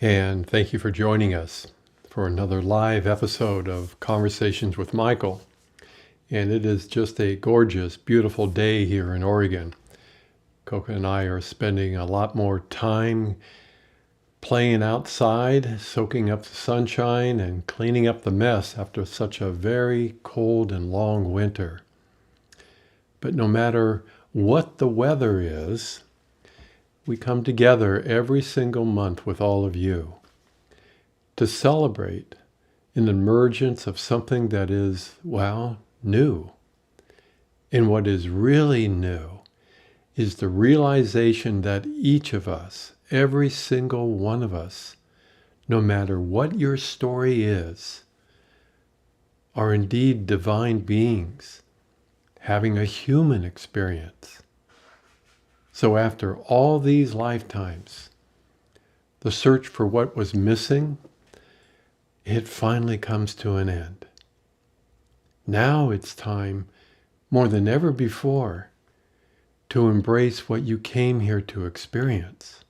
And thank you for joining us for another live episode of Conversations with Michael. And it is just a gorgeous, beautiful day here in Oregon. Coca and I are spending a lot more time playing outside, soaking up the sunshine, and cleaning up the mess after such a very cold and long winter. But no matter what the weather is, we come together every single month with all of you to celebrate an emergence of something that is, well, new. And what is really new is the realization that each of us, every single one of us, no matter what your story is, are indeed divine beings having a human experience. So after all these lifetimes, the search for what was missing, it finally comes to an end. Now it's time, more than ever before, to embrace what you came here to experience,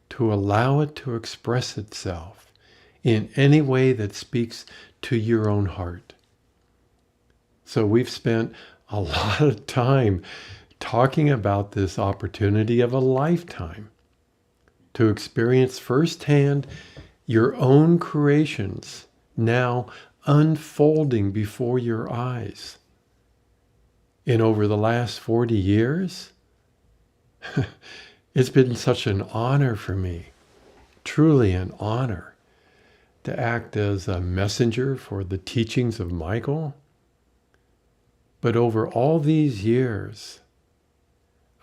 to allow it to express itself in any way that speaks to your own heart. So we've spent a lot of time talking about this opportunity of a lifetime to experience firsthand your own creations now unfolding before your eyes. And over the last 40 years, it's been such an honor for me, truly an honor, to act as a messenger for the teachings of Michael. But over all these years,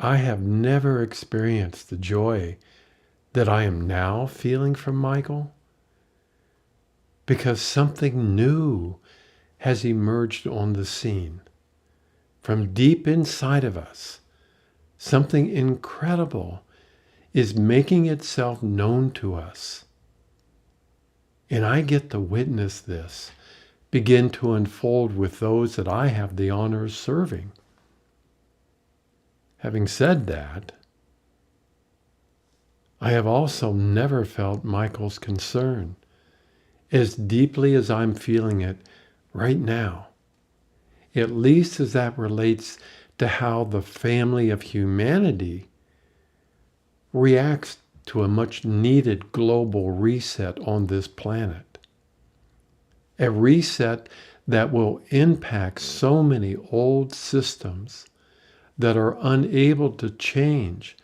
I have never experienced the joy that I am now feeling from Michael, because something new has emerged on the scene. From deep inside of us, something incredible is making itself known to us. And I get to witness this begin to unfold with those that I have the honor of serving. Having said that, I have also never felt Michael's concern as deeply as I'm feeling it right now, at least as that relates to how the family of humanity reacts to a much needed global reset on this planet. A reset that will impact so many old systems that are unable to change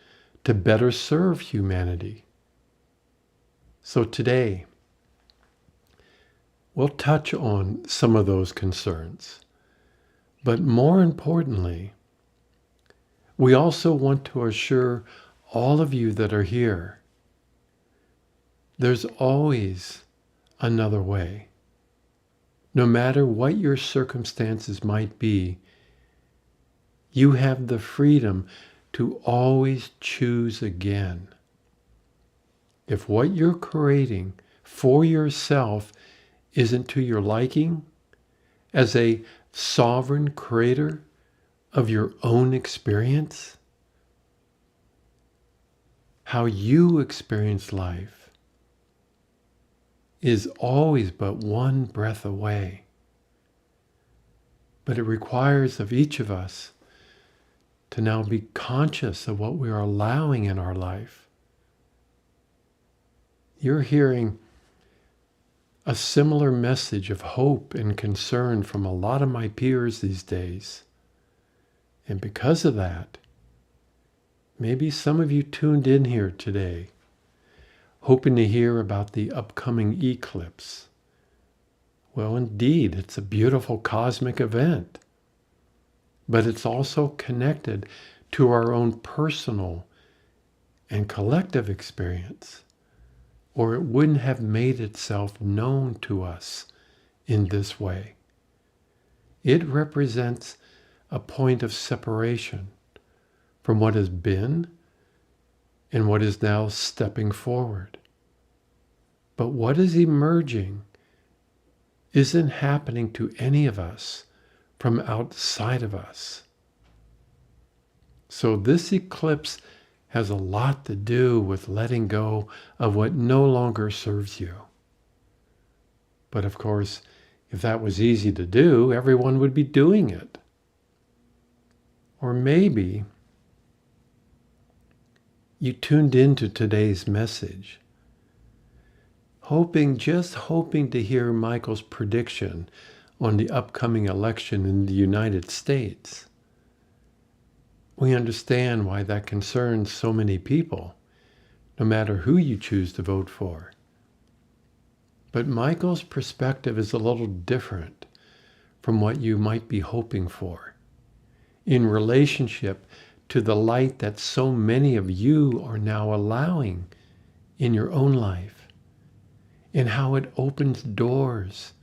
to better serve humanity. So today, we'll touch on some of those concerns. But more importantly, we also want to assure all of you that are here, there's always another way. No matter what your circumstances might be, you have the freedom to always choose again. If what you're creating for yourself isn't to your liking, as a sovereign creator of your own experience, how you experience life is always but one breath away. But it requires of each of us to now be conscious of what we are allowing in our life. You're hearing a similar message of hope and concern from a lot of my peers these days. And because of that, maybe some of you tuned in here today, hoping to hear about the upcoming eclipse. Well, indeed, it's a beautiful cosmic event, but it's also connected to our own personal and collective experience, or it wouldn't have made itself known to us in this way. It represents a point of separation from what has been and what is now stepping forward. But what is emerging isn't happening to any of us from outside of us. So this eclipse has a lot to do with letting go of what no longer serves you. But of course, if that was easy to do, everyone would be doing it. Or maybe you tuned into today's message, just hoping to hear Michael's prediction on the upcoming election in the United States. We understand why that concerns so many people, no matter who you choose to vote for. But Michael's perspective is a little different from what you might be hoping for in relationship to the light that so many of you are now allowing in your own life, and how it opens doors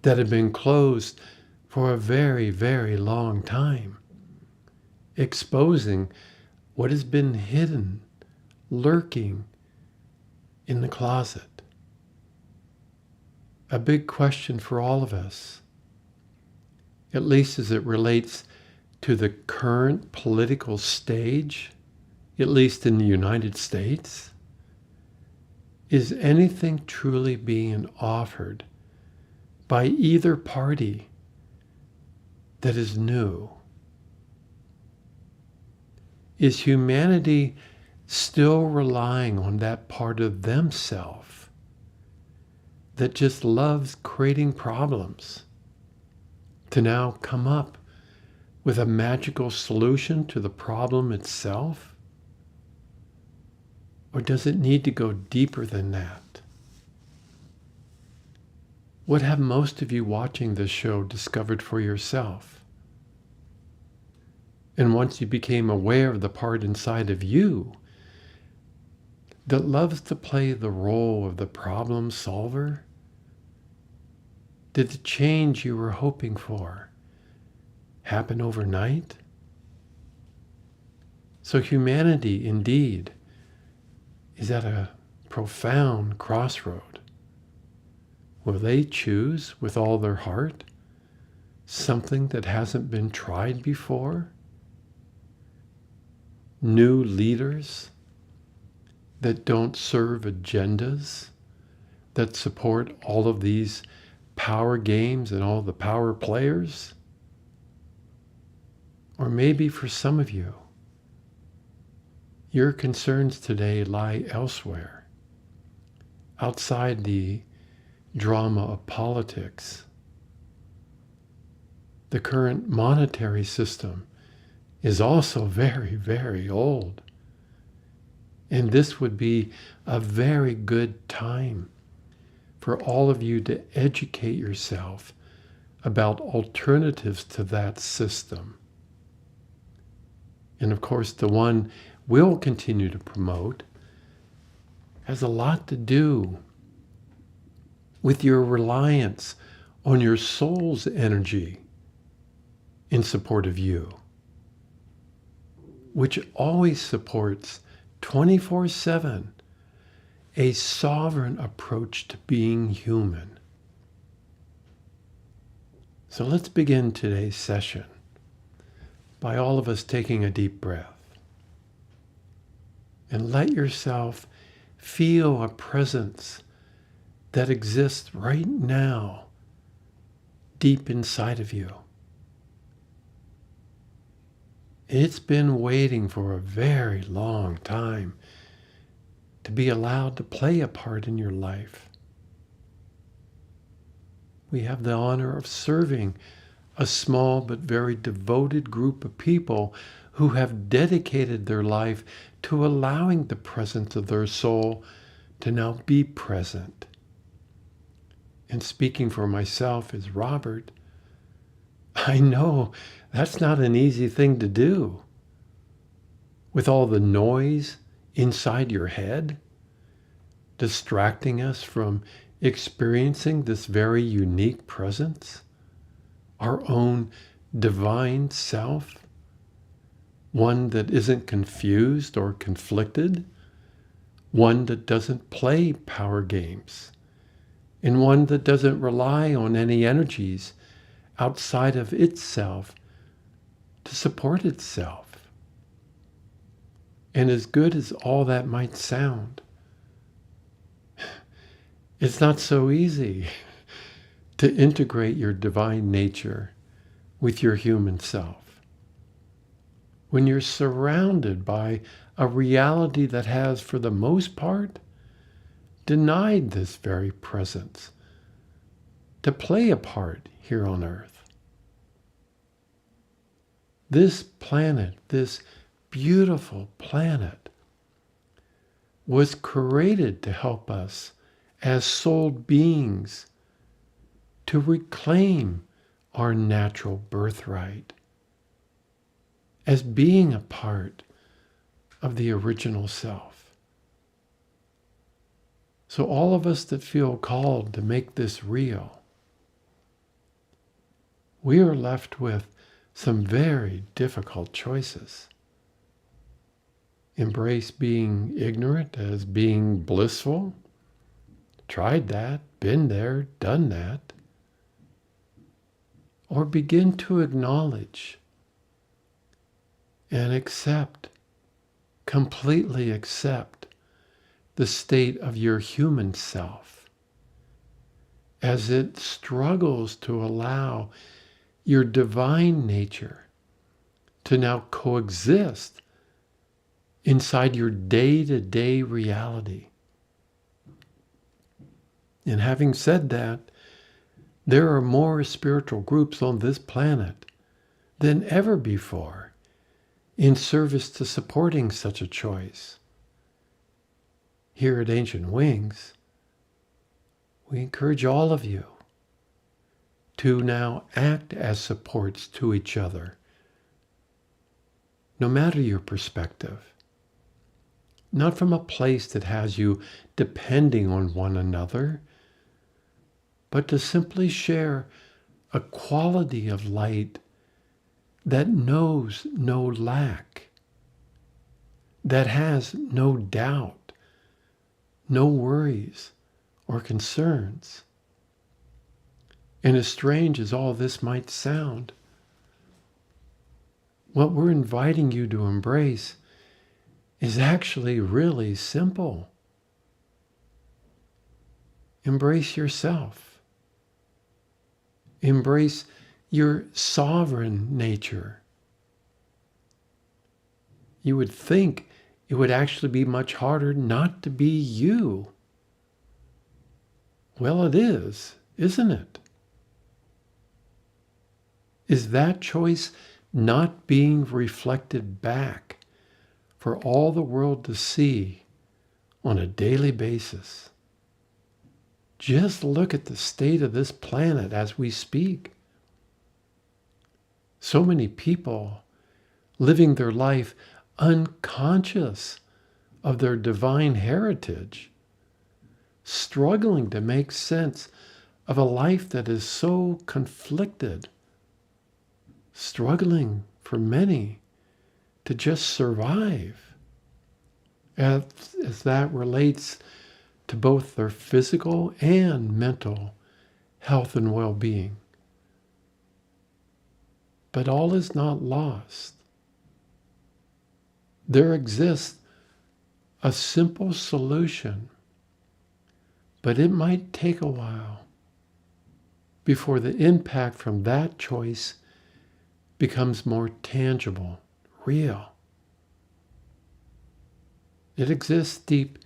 that have been closed for a very, very long time, exposing what has been hidden, lurking in the closet. A big question for all of us, at least as it relates to the current political stage, at least in the United States. Is anything truly being offered by either party that is new? Is humanity still relying on that part of themselves that just loves creating problems to now come up with a magical solution to the problem itself? Or does it need to go deeper than that? What have most of you watching this show discovered for yourself? And once you became aware of the part inside of you that loves to play the role of the problem solver, did the change you were hoping for happen overnight? So humanity indeed is at a profound crossroad. Will they choose with all their heart something that hasn't been tried before? New leaders that don't serve agendas, that support all of these power games and all the power players? Or maybe for some of you, your concerns today lie elsewhere, outside the drama of politics. The current monetary system is also very, very old. And this would be a very good time for all of you to educate yourself about alternatives to that system. And of course, the one we'll continue to promote has a lot to do with your reliance on your soul's energy in support of you, which always supports 24/7 a sovereign approach to being human. So let's begin today's session by all of us taking a deep breath. And let yourself feel a presence that exists right now, deep inside of you. It's been waiting for a very long time to be allowed to play a part in your life. We have the honor of serving a small but very devoted group of people who have dedicated their life to allowing the presence of their soul to now be present. And speaking for myself as Robert, I know that's not an easy thing to do. With all the noise inside your head, distracting us from experiencing this very unique presence, our own divine self, one that isn't confused or conflicted, one that doesn't play power games, and one that doesn't rely on any energies outside of itself to support itself. And as good as all that might sound, it's not so easy to integrate your divine nature with your human self. When you're surrounded by a reality that has, for the most part, denied this very presence to play a part here on earth. This planet, this beautiful planet, was created to help us as soul beings to reclaim our natural birthright as being a part of the original self. So all of us that feel called to make this real, we are left with some very difficult choices. Embrace being ignorant as being blissful. Tried that, been there, done that. Or begin to acknowledge and accept, completely accept the state of your human self as it struggles to allow your divine nature to now coexist inside your day-to-day reality. And having said that, there are more spiritual groups on this planet than ever before in service to supporting such a choice. Here at Ancient Wings, we encourage all of you to now act as supports to each other, no matter your perspective. Not from a place that has you depending on one another, but to simply share a quality of light that knows no lack, that has no doubt, no worries or concerns. And as strange as all this might sound, what we're inviting you to embrace is actually really simple. Embrace yourself. Embrace your sovereign nature. You would think it would actually be much harder not to be you. Well, it is, isn't it? Is that choice not being reflected back for all the world to see on a daily basis? Just look at the state of this planet as we speak. So many people living their life unconscious of their divine heritage, struggling to make sense of a life that is so conflicted, struggling for many to just survive, as that relates to both their physical and mental health and well-being. But all is not lost. There exists a simple solution, but it might take a while before the impact from that choice becomes more tangible, real. It exists deep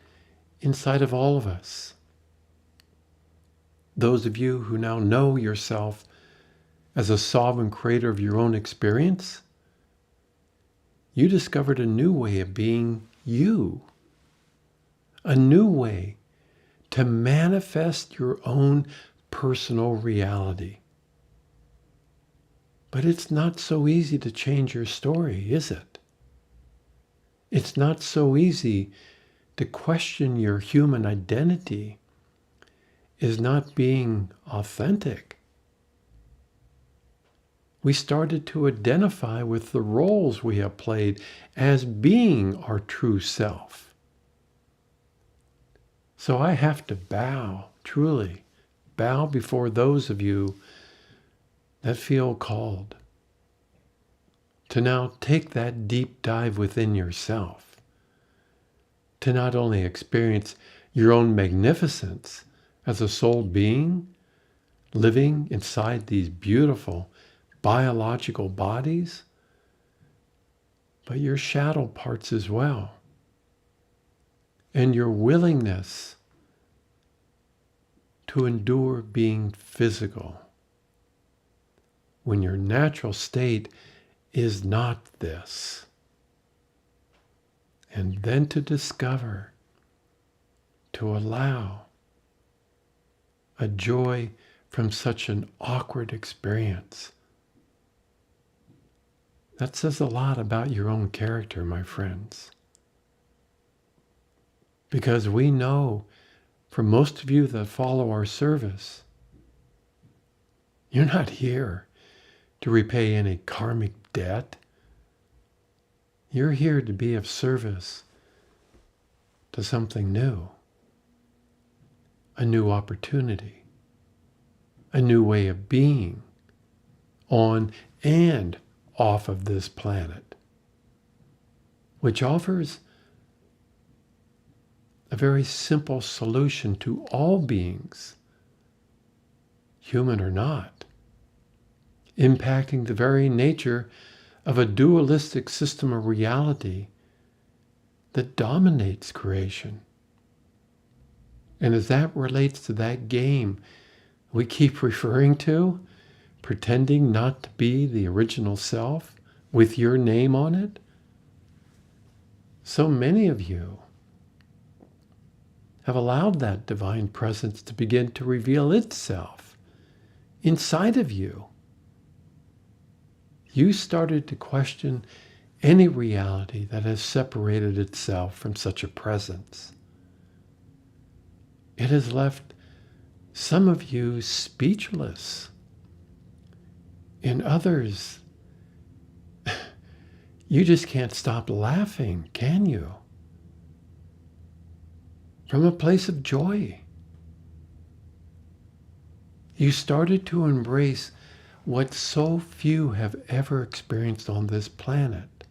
inside of all of us. Those of you who now know yourself as a sovereign creator of your own experience, you discovered a new way of being you, a new way to manifest your own personal reality. But it's not so easy to change your story, is it? It's not so easy to question your human identity as not being authentic. We started to identify with the roles we have played as being our true self. So I have to bow, truly, bow before those of you that feel called to now take that deep dive within yourself to not only experience your own magnificence as a soul being living inside these beautiful biological bodies, but your shadow parts as well. And your willingness to endure being physical when your natural state is not this. And then to discover, to allow a joy from such an awkward experience. That says a lot about your own character, my friends. Because we know, for most of you that follow our service, you're not here to repay any karmic debt. You're here to be of service to something new, a new opportunity, a new way of being on and off of this planet, which offers a very simple solution to all beings, human or not, impacting the very nature of a dualistic system of reality that dominates creation. And as that relates to that game we keep referring to, pretending not to be the original self with your name on it, so many of you have allowed that divine presence to begin to reveal itself inside of you. You started to question any reality that has separated itself from such a presence. It has left some of you speechless, and others, you just can't stop laughing, can you? From a place of joy. You started to embrace what so few have ever experienced on this planet.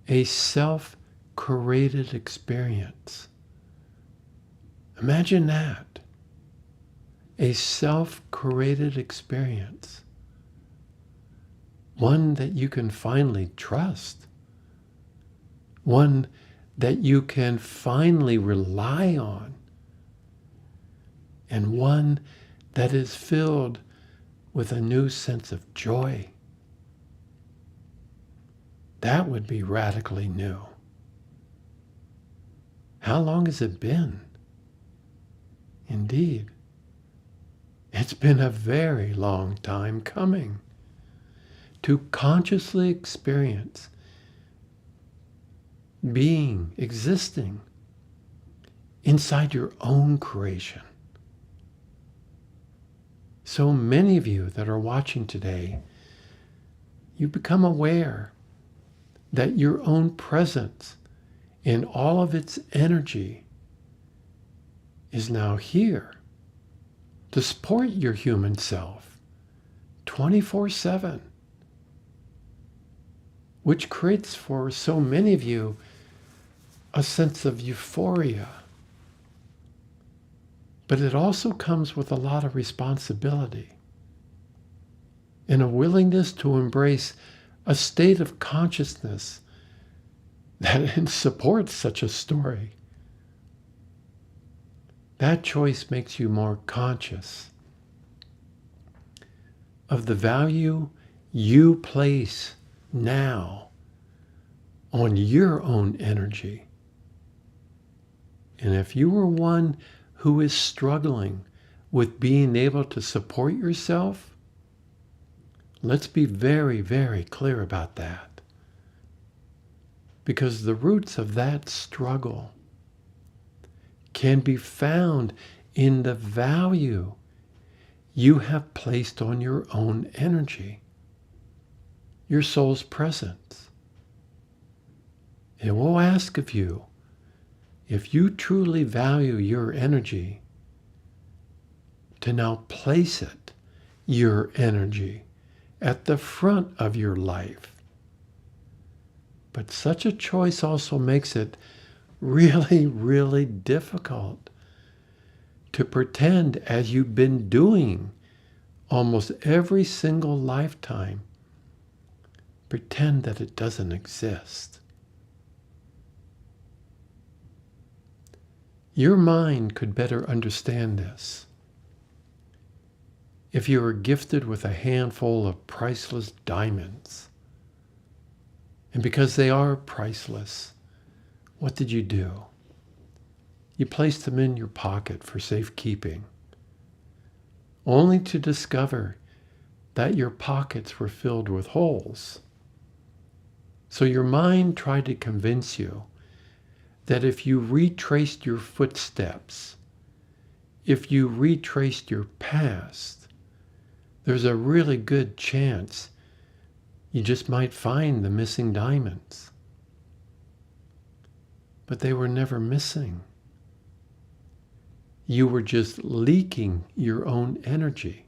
A self-created experience. Imagine that. A self-created experience. One that you can finally trust. One that you can finally rely on. And one that is filled with a new sense of joy. That would be radically new. How long has it been? Indeed, it's been a very long time coming to consciously experience being, existing inside your own creation. So many of you that are watching today, you become aware that your own presence in all of its energy is now here to support your human self 24/7, which creates for so many of you a sense of euphoria. But it also comes with a lot of responsibility and a willingness to embrace a state of consciousness that supports such a story. That choice makes you more conscious of the value you place now on your own energy. And if you are one who is struggling with being able to support yourself, let's be very, very clear about that. Because the roots of that struggle can be found in the value you have placed on your own energy, your soul's presence. It will ask of you, if you truly value your energy, to now place it, your energy, at the front of your life. But such a choice also makes it really, really difficult to pretend, as you've been doing almost every single lifetime, pretend that it doesn't exist. Your mind could better understand this if you were gifted with a handful of priceless diamonds. And because they are priceless, what did you do? You placed them in your pocket for safekeeping, only to discover that your pockets were filled with holes. So your mind tried to convince you that if you retraced your footsteps, if you retraced your past, there's a really good chance you just might find the missing diamonds. But they were never missing. You were just leaking your own energy,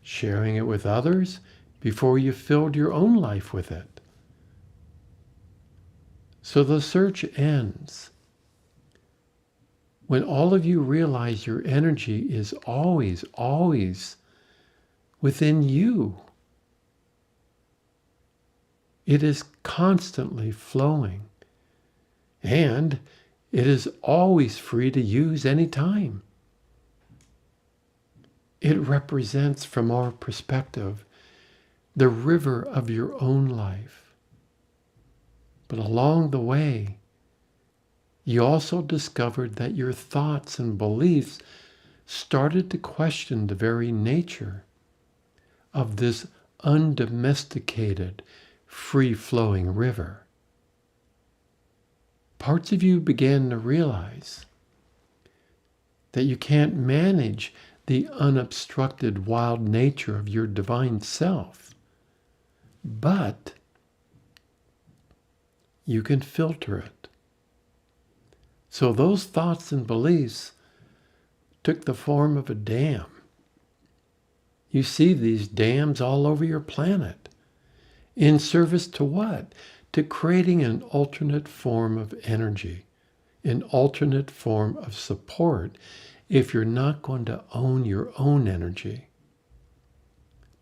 sharing it with others before you filled your own life with it. So the search ends when all of you realize your energy is always, always within you. It is constantly flowing, and it is always free to use any time. It represents, from our perspective, the river of your own life. But along the way, you also discovered that your thoughts and beliefs started to question the very nature of this undomesticated, free-flowing river. Parts of you began to realize that you can't manage the unobstructed wild nature of your divine self, but you can filter it. So those thoughts and beliefs took the form of a dam. You see these dams all over your planet. In service to what? To creating an alternate form of energy, an alternate form of support if you're not going to own your own energy.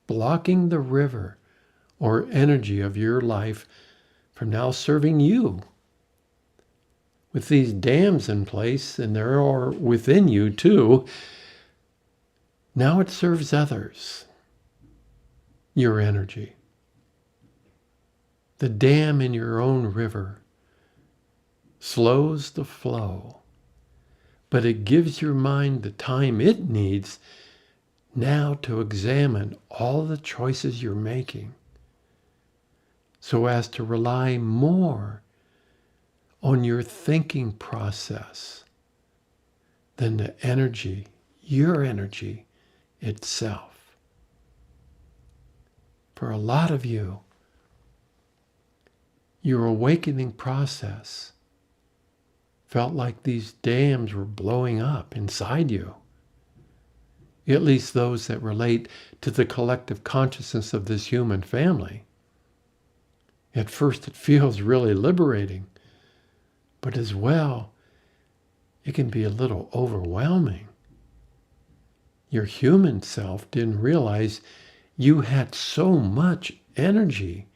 Blocking the river or energy of your life from now serving you. With these dams in place, and there are within you too, now it serves others, your energy. The dam in your own river slows the flow, but it gives your mind the time it needs now to examine all the choices you're making, so as to rely more on your thinking process than the energy, your energy itself. For a lot of you, your awakening process felt like these dams were blowing up inside you. At least those that relate to the collective consciousness of this human family. At first it feels really liberating, but as well, it can be a little overwhelming. Your human self didn't realize you had so much energy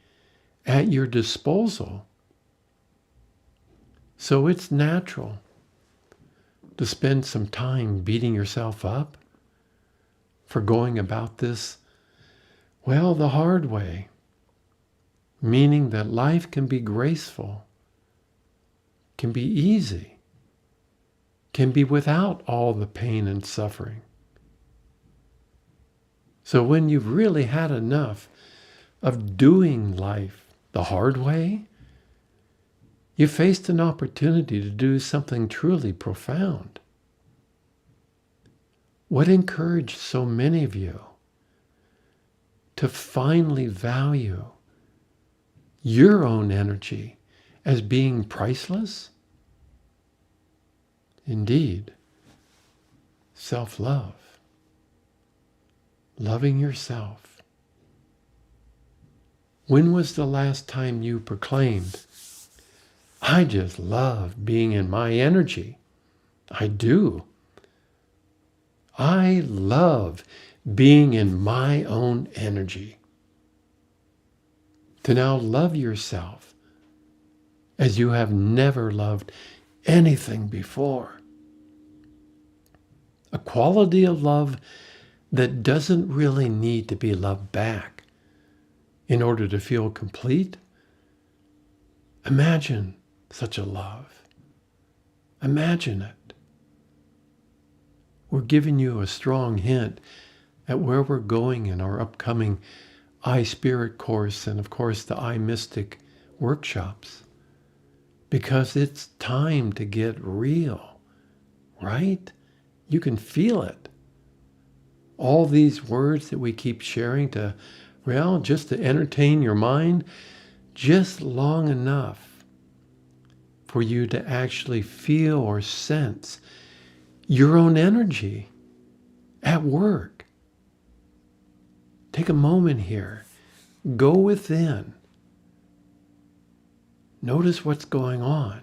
at your disposal. So it's natural to spend some time beating yourself up for going about this, well, the hard way, meaning that life can be graceful, can be easy, can be without all the pain and suffering. So when you've really had enough of doing life the hard way, you faced an opportunity to do something truly profound. What encouraged so many of you to finally value your own energy as being priceless? Indeed, self-love, loving yourself. When was the last time you proclaimed, I just love being in my energy. I do. I love being in my own energy. To now love yourself as you have never loved anything before. A quality of love that doesn't really need to be loved back in order to feel complete. Imagine such a love. Imagine it. We're giving you a strong hint at where we're going in our upcoming I Spirit course and, of course, the I Mystic workshops. Because it's time to get real, right? You can feel it. All these words that we keep sharing to, well, just to entertain your mind, just long enough for you to actually feel or sense your own energy at work. Take a moment here. Go within. Notice what's going on.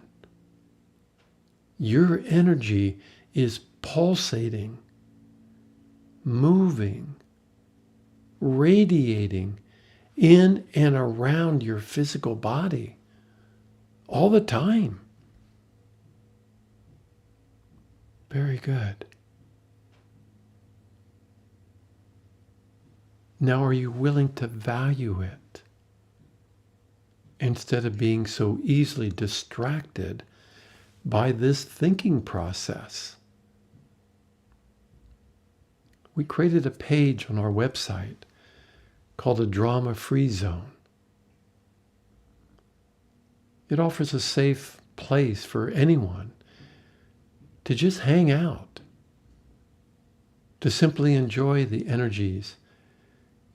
Your energy is pulsating, moving, radiating in and around your physical body all the time. Very good. Now, are you willing to value it instead of being so easily distracted by this thinking process? We created a page on our website called a drama-free zone. It offers a safe place for anyone to just hang out, to simply enjoy the energies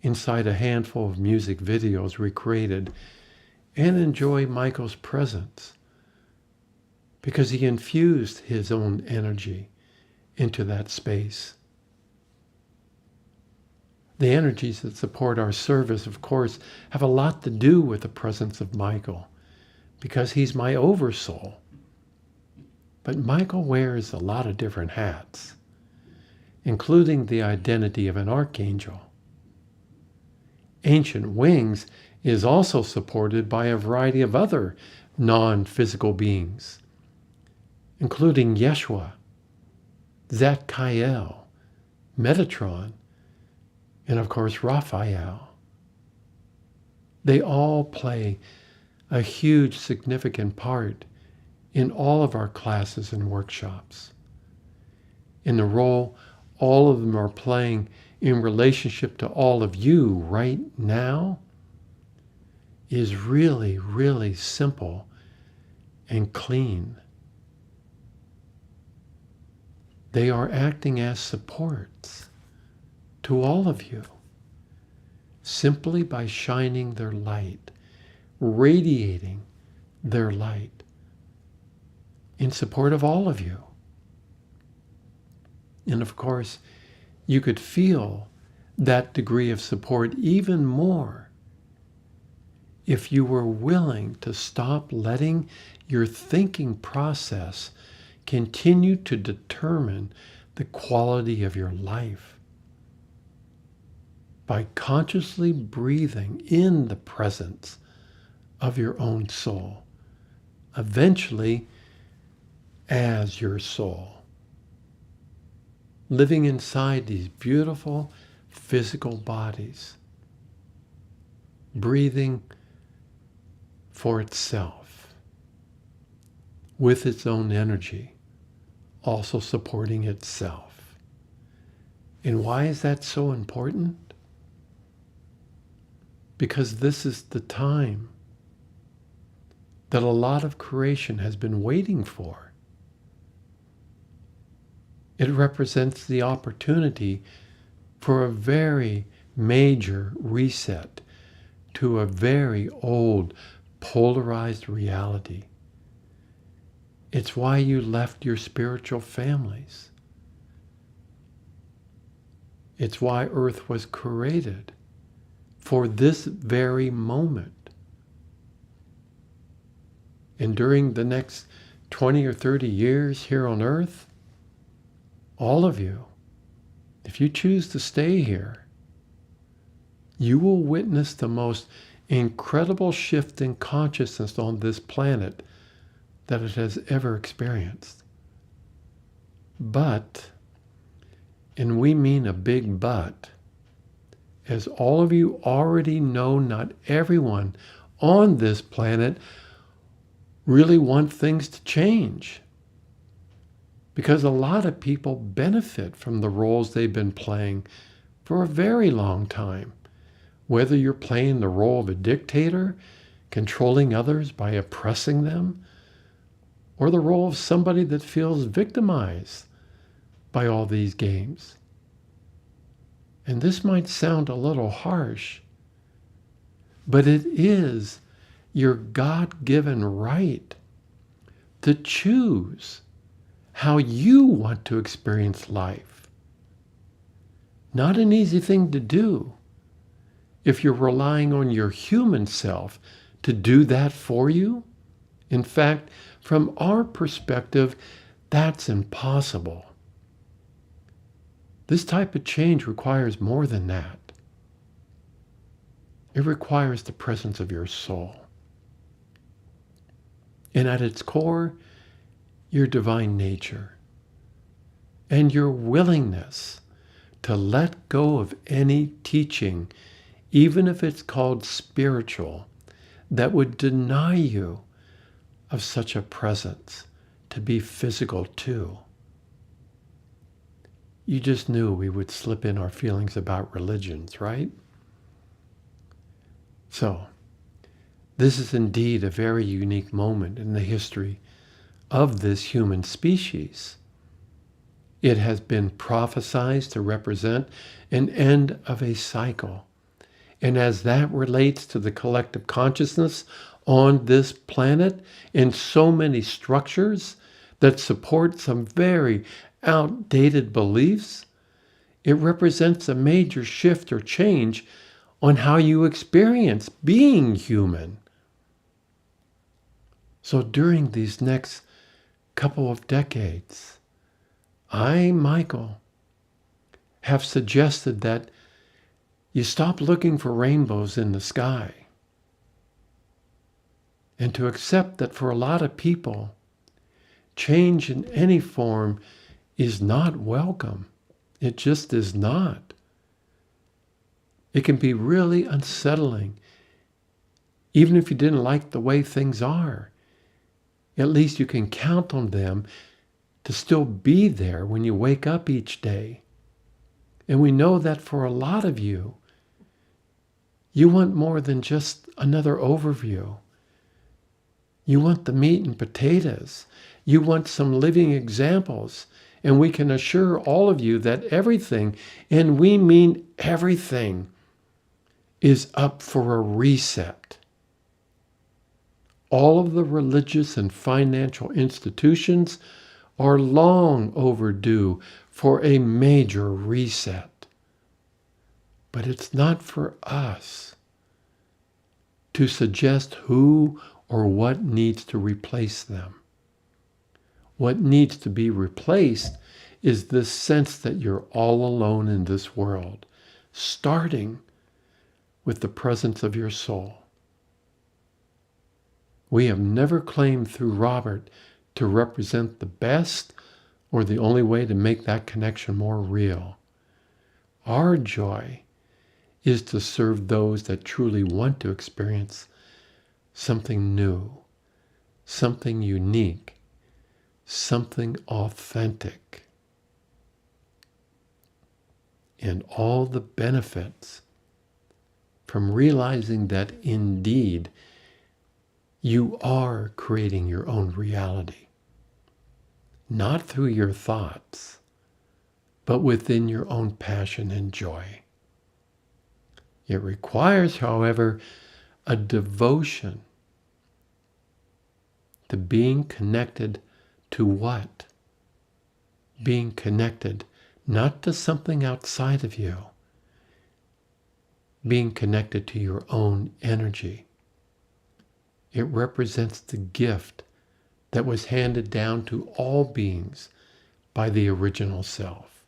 inside a handful of music videos we created, and enjoy Michael's presence because he infused his own energy into that space. The energies that support our service, of course, have a lot to do with the presence of Michael because he's my oversoul. But Michael wears a lot of different hats, including the identity of an archangel. Ancient Wings is also supported by a variety of other non-physical beings, including Yeshua, Zadkiel, Metatron, and of course Raphael. They all play a huge significant part in all of our classes and workshops. In the role all of them are playing in relationship to all of you right now is really, really simple and clean. They are acting as supports to all of you simply by shining their light, radiating their light in support of all of you. And of course, you could feel that degree of support even more if you were willing to stop letting your thinking process continue to determine the quality of your life by consciously breathing in the presence of your own soul, eventually as your soul, living inside these beautiful physical bodies, breathing for itself, with its own energy, also supporting itself. And why is that so important? Because this is the time that a lot of creation has been waiting for. It represents the opportunity for a very major reset to a very old, polarized reality. It's why you left your spiritual families. It's why Earth was created for this very moment. And during the next 20 or 30 years here on Earth, all of you, if you choose to stay here, you will witness the most incredible shift in consciousness on this planet that it has ever experienced. But, and we mean a big but, as all of you already know, not everyone on this planet really want things to change. Because a lot of people benefit from the roles they've been playing for a very long time. Whether you're playing the role of a dictator, controlling others by oppressing them, or the role of somebody that feels victimized by all these games. And this might sound a little harsh, but it is your God-given right to choose how you want to experience life. Not an easy thing to do if you're relying on your human self to do that for you. In fact, from our perspective, that's impossible. This type of change requires more than that. It requires the presence of your soul. And at its core, your divine nature and your willingness to let go of any teaching, even if it's called spiritual, that would deny you of such a presence to be physical too. You just knew we would slip in our feelings about religions, right? So, this is indeed a very unique moment in the history of this human species. It has been prophesized to represent an end of a cycle. And as that relates to the collective consciousness on this planet and so many structures that support some very outdated beliefs, it represents a major shift or change on how you experience being human. So during these next couple of decades, I, Michael, have suggested that you stop looking for rainbows in the sky and to accept that for a lot of people, change in any form is not welcome. It just is not. It can be really unsettling. Even if you didn't like the way things are, at least you can count on them to still be there when you wake up each day. And we know that for a lot of you, you want more than just another overview. You want the meat and potatoes. You want some living examples. And we can assure all of you that everything, and we mean everything, is up for a reset. All of the religious and financial institutions are long overdue for a major reset. But it's not for us to suggest who or what needs to replace them. What needs to be replaced is this sense that you're all alone in this world, starting with the presence of your soul. We have never claimed through Robert to represent the best or the only way to make that connection more real. Our joy is to serve those that truly want to experience something new, something unique, something authentic. And all the benefits from realizing that indeed you are creating your own reality. Not through your thoughts, but within your own passion and joy. It requires, however, a devotion to being connected to what? Being connected not to something outside of you, being connected to your own energy. It represents the gift that was handed down to all beings by the original self,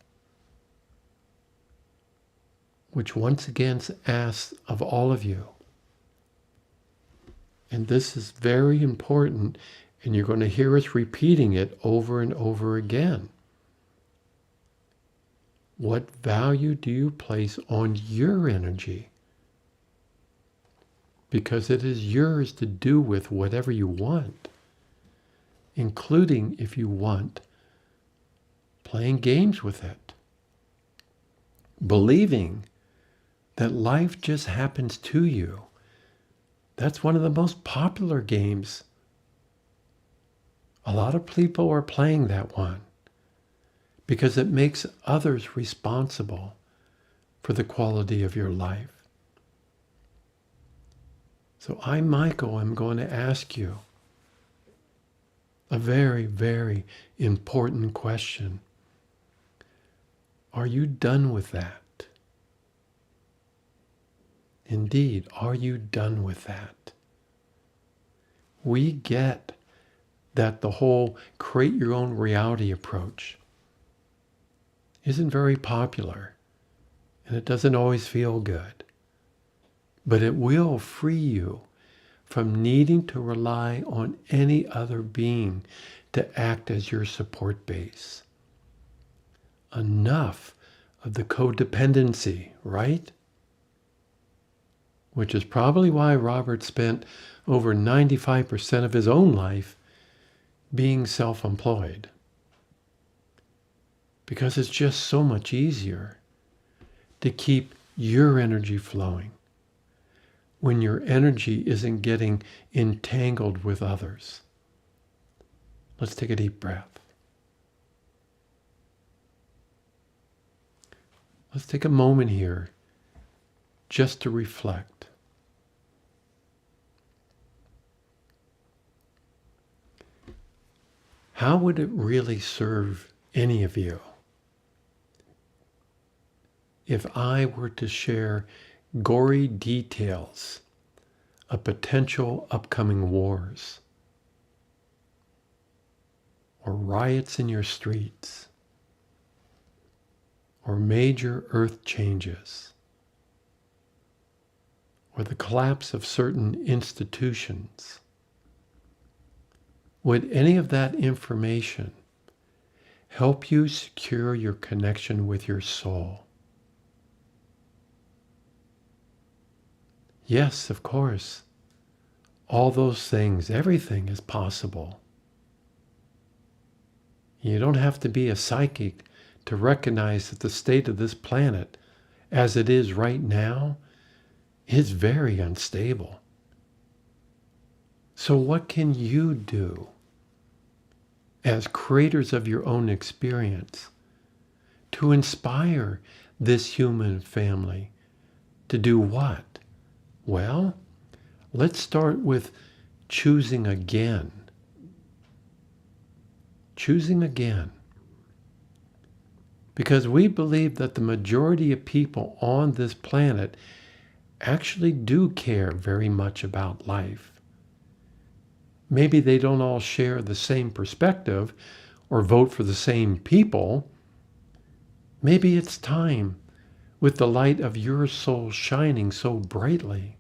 which once again asks of all of you. And this is very important, and you're going to hear us repeating it over and over again. What value do you place on your energy? Because it is yours to do with whatever you want, including, if you want, playing games with it. Believing that life just happens to you. That's one of the most popular games. A lot of people are playing that one because it makes others responsible for the quality of your life. So I, Michael, am going to ask you a very, very important question. Are you done with that? Indeed, are you done with that? We get that the whole create your own reality approach isn't very popular, and it doesn't always feel good. But it will free you from needing to rely on any other being to act as your support base. Enough of the codependency, right? Which is probably why Robert spent over 95% of his own life being self-employed. Because it's just so much easier to keep your energy flowing when your energy isn't getting entangled with others. Let's take a deep breath. Let's take a moment here just to reflect. How would it really serve any of you if I were to share gory details of potential upcoming wars or riots in your streets or major earth changes or the collapse of certain institutions? Would any of that information help you secure your connection with your soul? Yes, of course. All those things, everything is possible. You don't have to be a psychic to recognize that the state of this planet, as it is right now, is very unstable. So what can you do as creators of your own experience to inspire this human family to do what? Well, let's start with choosing again. Choosing again. Because we believe that the majority of people on this planet actually do care very much about life. Maybe they don't all share the same perspective or vote for the same people. Maybe it's time, with the light of your soul shining so brightly.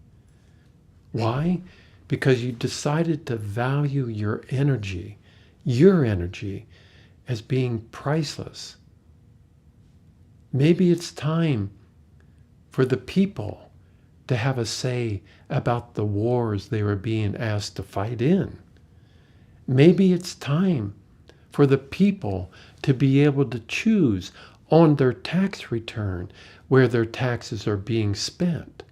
Why? Because you decided to value your energy as being priceless. Maybe it's time for the people to have a say about the wars they were being asked to fight in. Maybe it's time for the people to be able to choose on their tax return where their taxes are being spent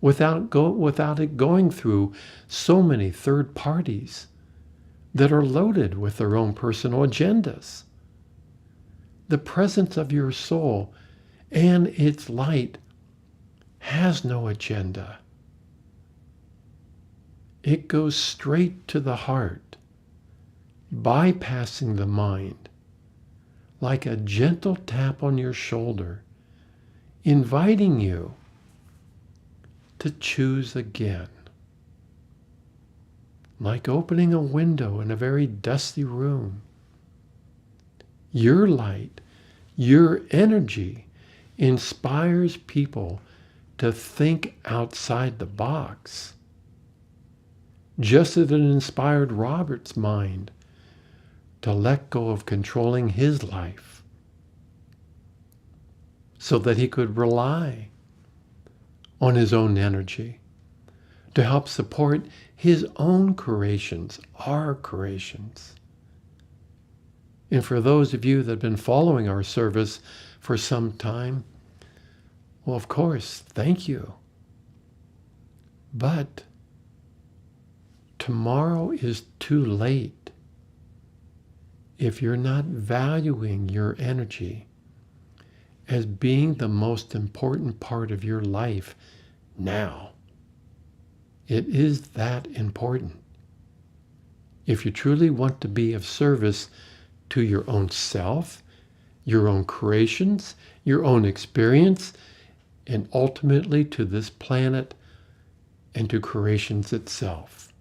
without it going through so many third parties that are loaded with their own personal agendas. The presence of your soul and its light has no agenda. It goes straight to the heart, bypassing the mind, like a gentle tap on your shoulder, inviting you to choose again. like opening a window in a very dusty room. Your light, your energy inspires people to think outside the box, just as it inspired Robert's mind to let go of controlling his life so that he could rely on his own energy to help support his own creations, our creations. And for those of you that have been following our service for some time, well, of course, thank you. But tomorrow is too late if you're not valuing your energy as being the most important part of your life now. It is that important. If you truly want to be of service to your own self, your own creations, your own experience, and ultimately to this planet and to creations itself.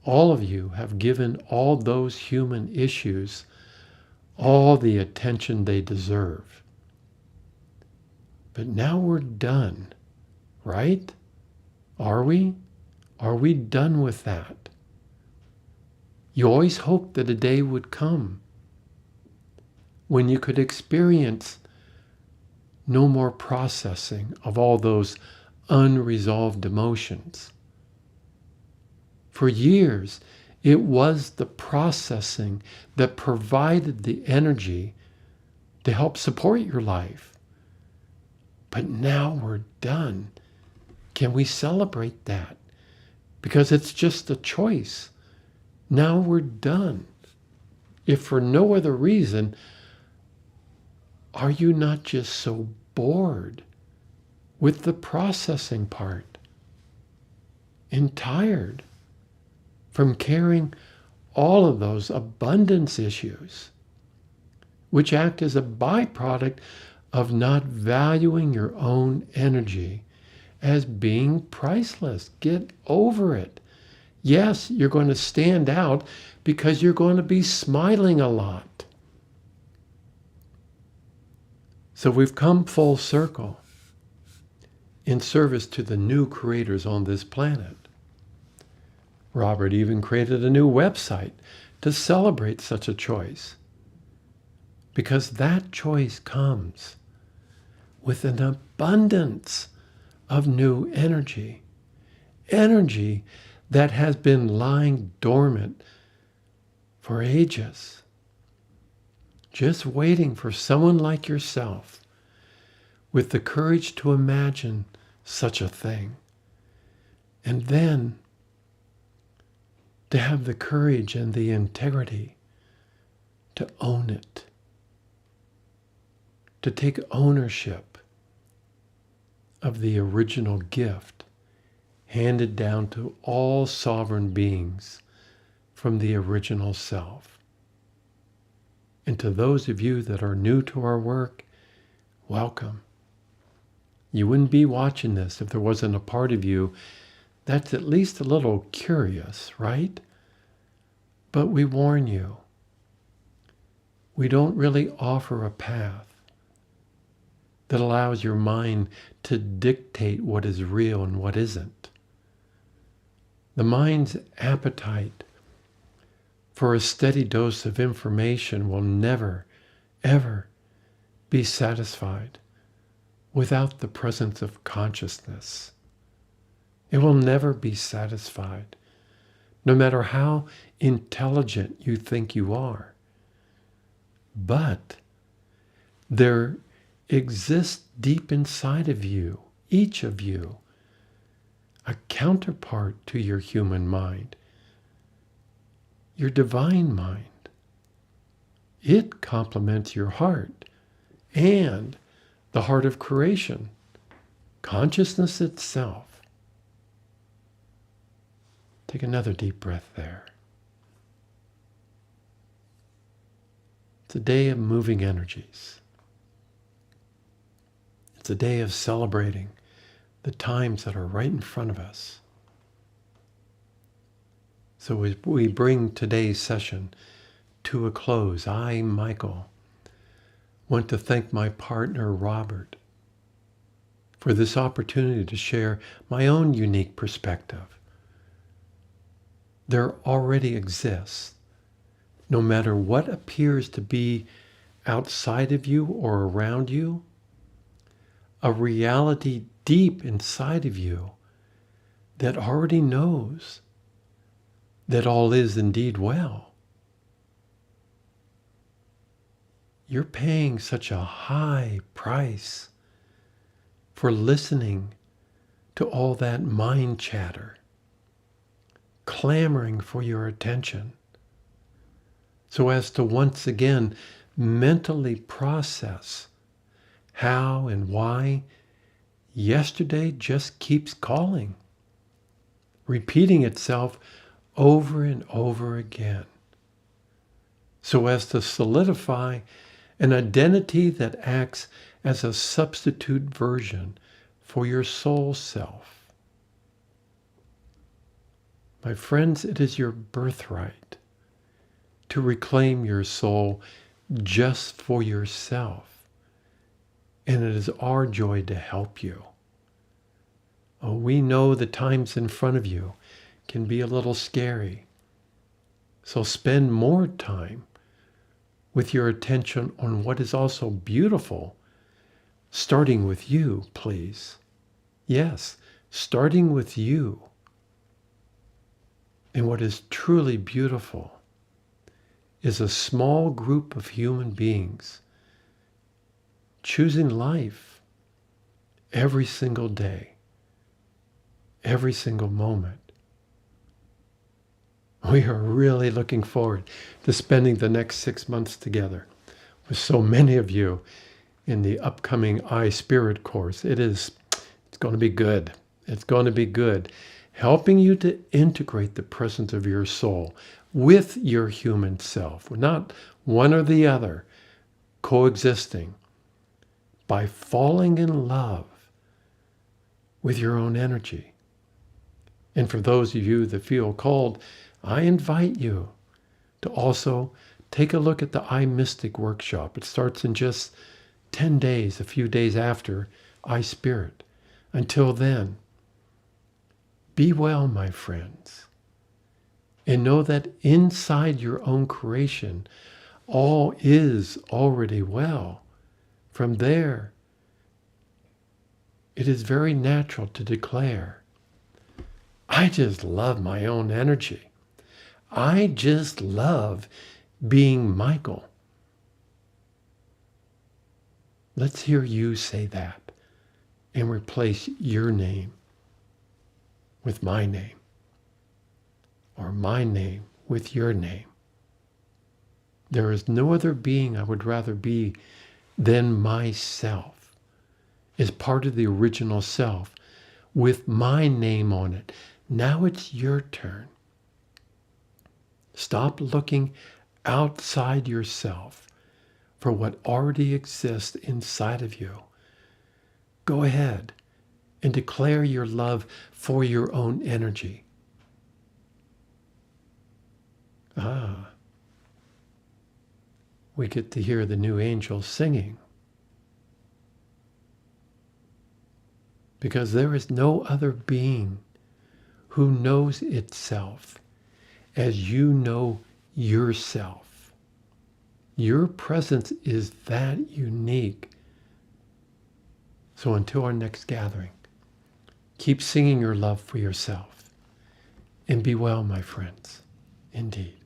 All of you have given all those human issues all the attention they deserve. But now we're done, right? Are we? Are we done with that? You always hoped that a day would come when you could experience no more processing of all those unresolved emotions. For years, it was the processing that provided the energy to help support your life. But now we're done. Can we celebrate that? Because it's just a choice. Now we're done. If for no other reason, are you not just so bored with the processing part and tired from carrying all of those abundance issues, which act as a byproduct of not valuing your own energy as being priceless? Get over it. Yes, you're going to stand out because you're going to be smiling a lot. So we've come full circle in service to the new creators on this planet. Robert even created a new website to celebrate such a choice, because that choice comes with an abundance of new energy, energy that has been lying dormant for ages, just waiting for someone like yourself with the courage to imagine such a thing, and then to have the courage and the integrity to own it, to take ownership of the original gift handed down to all sovereign beings from the original self. And to those of you that are new to our work, welcome. You wouldn't be watching this if there wasn't a part of you that's at least a little curious, right? But we warn you, we don't really offer a path that allows your mind to dictate what is real and what isn't. The mind's appetite for a steady dose of information will never, ever be satisfied without the presence of consciousness. It will never be satisfied, no matter how intelligent you think you are. But there exists deep inside of you, each of you, a counterpart to your human mind, your divine mind. It complements your heart and the heart of creation, consciousness itself. Take another deep breath there. It's a day of moving energies. It's a day of celebrating the times that are right in front of us. So as we bring today's session to a close, I, Michael, want to thank my partner, Robert, for this opportunity to share my own unique perspective. There already exists, no matter what appears to be outside of you or around you, a reality deep inside of you that already knows that all is indeed well. You're paying such a high price for listening to all that mind chatter, clamoring for your attention, so as to once again mentally process how and why yesterday just keeps calling, repeating itself over and over again, so as to solidify an identity that acts as a substitute version for your soul self. My friends, it is your birthright to reclaim your soul just for yourself, and it is our joy to help you. Oh, we know the times in front of you can be a little scary, so spend more time with your attention on what is also beautiful, starting with you, please. Yes, starting with you. And what is truly beautiful is a small group of human beings choosing life every single day, every single moment. We are really looking forward to spending the next 6 months together with so many of you in the upcoming I Spirit course. It's going to be good. It's going to be good. Helping you to integrate the presence of your soul with your human self. We're not one or the other, coexisting by falling in love with your own energy. And for those of you that feel called, I invite you to also take a look at the I Mystic workshop. It starts in just 10 days, a few days after I Spirit. Until then, be well, my friends, and know that inside your own creation, all is already well. From there, it is very natural to declare, I just love my own energy. I just love being Michael. Let's hear you say that and replace your name with my name, or my name with your name. There is no other being I would rather be than myself, as part of the original self, with my name on it. Now it's your turn. Stop looking outside yourself for what already exists inside of you. Go ahead and declare your love for your own energy. We get to hear the new angels singing. Because there is no other being who knows itself as you know yourself. Your presence is that unique. So until our next gathering, keep singing your love for yourself. And be well, my friends, indeed.